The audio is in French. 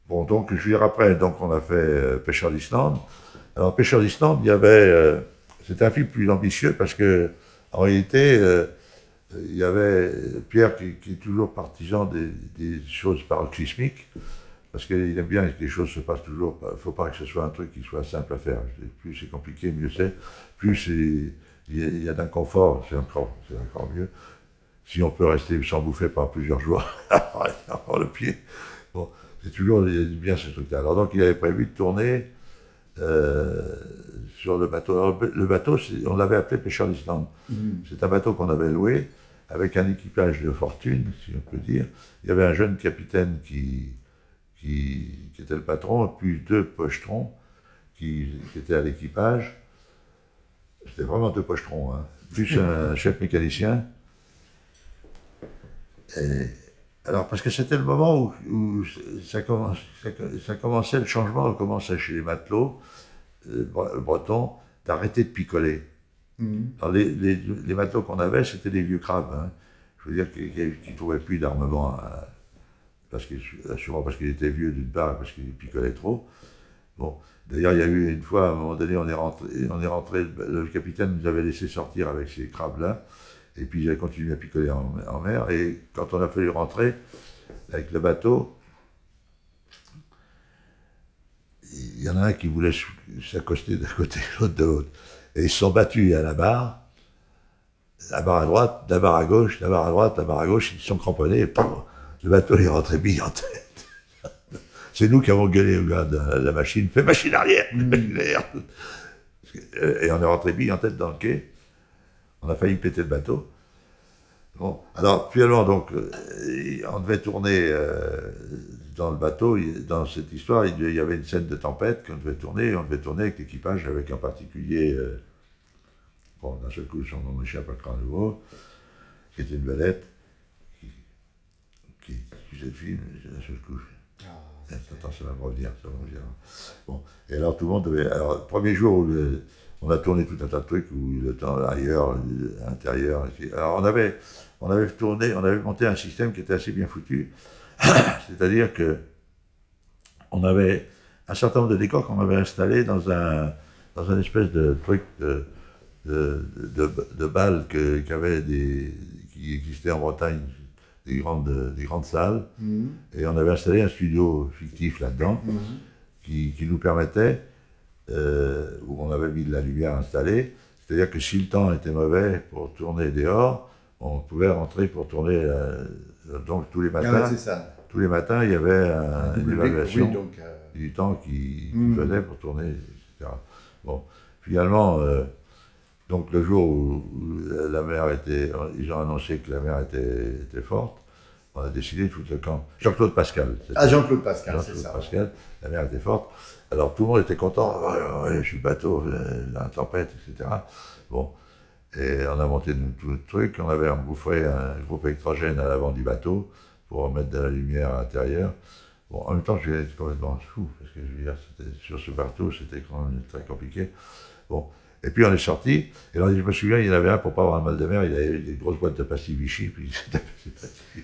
Bon, donc, je veux dire, après, donc, on a fait Pêcheur d'Islande. Alors, Pêcheur d'Islande, il y avait. C'était un film plus ambitieux parce que, en réalité, il y avait Pierre qui est toujours partisan des choses paroxysmiques, parce qu'il aime bien que les choses se passent toujours. Il ne faut pas que ce soit un truc qui soit simple à faire. Plus c'est compliqué, mieux c'est. Plus il y a d'inconfort, c'est encore mieux. Si on peut rester sans bouffer pendant plusieurs jours, avoir le pied. Bon, c'est toujours bien ce truc-là. Alors donc il avait prévu de tourner sur le bateau. Alors, le bateau, on l'avait appelé Pêcheur d'Islande. C'est un bateau qu'on avait loué avec un équipage de fortune, si on peut dire. Il y avait un jeune capitaine qui était le patron, puis 2 pochetrons qui étaient à l'équipage. C'était vraiment 2 pochetrons, hein. Plus un chef mécanicien. Et, alors, parce que c'était le moment où ça commençait, le changement commençait chez les matelots bretons, d'arrêter de picoler. Alors, les matelots qu'on avait, c'était des vieux crabes, hein. Je veux dire qui ne trouvaient plus d'armement, sûrement parce qu'ils étaient vieux d'une part, parce qu'ils picolaient trop. Bon, d'ailleurs, il y a eu une fois, à un moment donné, on est rentré, le capitaine nous avait laissé sortir avec ces crabes-là, et puis ils avaient continué à picoler en mer, et quand on a fallu rentrer avec le bateau, il y en a un qui voulait s'accoster d'un côté, l'autre de l'autre. Et ils se sont battus à la barre à droite, la barre à gauche, la barre à droite, la barre à gauche, ils se sont cramponnés, et le bateau est rentré bille en tête. C'est nous qui avons gueulé au gars de la machine, fais machine arrière, machine arrière. Et on est rentré bille en tête dans le quai. On a failli péter le bateau. Bon, alors finalement, donc, on devait tourner dans le bateau. Dans cette histoire, il y avait une scène de tempête qu'on devait tourner. Et on devait tourner avec l'équipage, avec en particulier, bon, d'un seul coup, son nom m'échappe à nouveau, qui était une vedette, qui faisait le film, d'un seul coup. Attends, ça va me revenir, Bon, et alors tout le monde devait. Alors, le premier jour où on a tourné tout un tas de trucs, où le temps ailleurs, à l'intérieur. Alors, on avait monté un système qui était assez bien foutu. C'est-à-dire que on avait un certain nombre de décors qu'on avait installés dans un espèce de truc de balles qui existait en Bretagne, des grandes salles, et on avait installé un studio fictif là-dedans, qui nous permettait, où on avait mis de la lumière installée, c'est-à-dire que si le temps était mauvais pour tourner dehors, on pouvait rentrer pour tourner, donc tous les matins. C'est ça. Tous les matins, il y avait une évaluation du temps qu'il fallait pour tourner, etc. Bon, finalement, donc le jour où la mer ils ont annoncé que la mer était forte, on a décidé de foutre le camp. Jean-Claude Pascal. Jean-Claude Pascal, c'est ça. Pascal, la mer était forte. Alors tout le monde était content. Ouais, je suis le bateau, la tempête, etc. Bon, et on a monté tout le truc. On avait embouffé un groupe électrogène à l'avant du bateau pour mettre de la lumière à l'intérieur. Bon, en même temps, j'étais complètement fou, parce que je veux dire, sur ce bateau, c'était quand même très compliqué. Bon, et puis on est sorti, et alors je me souviens, il y en avait un, pour pas avoir un mal de mer, il avait des grosses boîtes de pastilles Vichy, puis il s'est tapé ses pastilles.